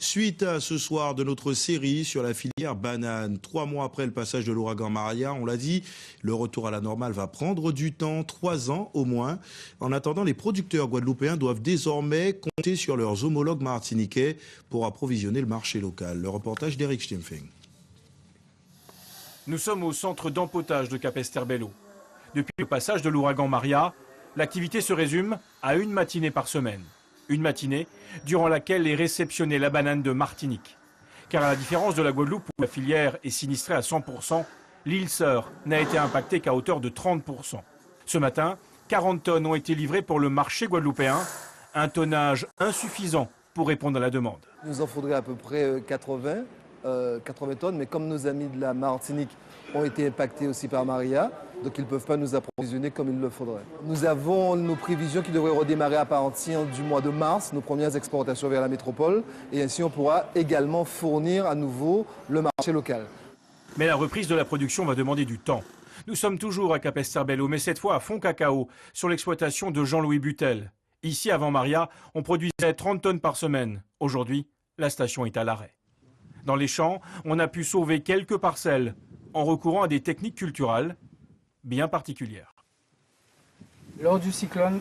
Suite à ce soir de notre série sur la filière banane. 3 mois après le passage de l'ouragan Maria, on l'a dit, le retour à la normale va prendre du temps, 3 ans au moins. En attendant, les producteurs guadeloupéens doivent désormais compter sur leurs homologues martiniquais pour approvisionner le marché local. Le reportage d'Eric Stimpfing. Nous sommes au centre d'empotage de Capesterre-Belle-Eau. Depuis le passage de l'ouragan Maria, l'activité se résume à une matinée par semaine. Une matinée durant laquelle est réceptionnée la banane de Martinique. Car à la différence de la Guadeloupe où la filière est sinistrée à 100%, l'île Sœur n'a été impactée qu'à hauteur de 30%. Ce matin, 40 tonnes ont été livrées pour le marché guadeloupéen, un tonnage insuffisant pour répondre à la demande. Il nous en faudrait à peu près 80 tonnes, mais comme nos amis de la Martinique ont été impactés aussi par Maria, donc ils ne peuvent pas nous approvisionner comme il le faudrait. Nous avons nos prévisions qui devraient redémarrer à partir du mois de mars, nos premières exportations vers la métropole, et ainsi on pourra également fournir à nouveau le marché local. Mais la reprise de la production va demander du temps. Nous sommes toujours à Capesterre-Belle-Eau, mais cette fois à Fond-Cacao, sur l'exploitation de Jean-Louis Butel. Ici, avant Maria, on produisait 30 tonnes par semaine. Aujourd'hui, la station est à l'arrêt. Dans les champs, on a pu sauver quelques parcelles en recourant à des techniques culturales bien particulières. Lors du cyclone,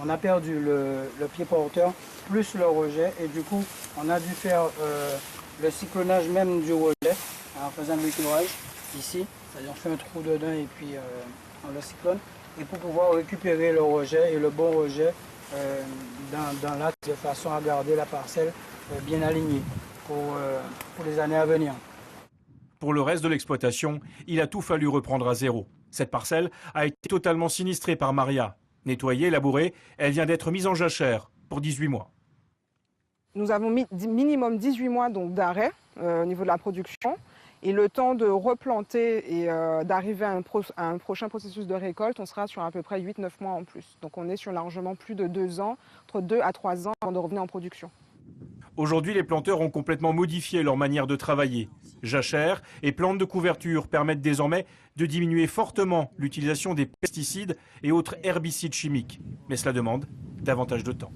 on a perdu le pied porteur plus le rejet et du coup, on a dû faire le cyclonnage même du rejet en faisant le curage ici. C'est-à-dire on fait un trou dedans et puis on le cyclone. Et pour pouvoir récupérer le rejet et le bon rejet dans l'axe de façon à garder la parcelle bien alignée pour les années à venir. Pour le reste de l'exploitation, il a tout fallu reprendre à zéro. Cette parcelle a été totalement sinistrée par Maria. Nettoyée, labourée, elle vient d'être mise en jachère pour 18 mois. Nous avons mis minimum 18 mois d'arrêt au niveau de la production. Et le temps de replanter et d'arriver à un prochain processus de récolte, on sera sur à peu près 8-9 mois en plus. Donc on est sur largement plus de 2 ans, entre 2 à 3 ans avant de revenir en production. Aujourd'hui, les planteurs ont complètement modifié leur manière de travailler. Jachères et plantes de couverture permettent désormais de diminuer fortement l'utilisation des pesticides et autres herbicides chimiques. Mais cela demande davantage de temps.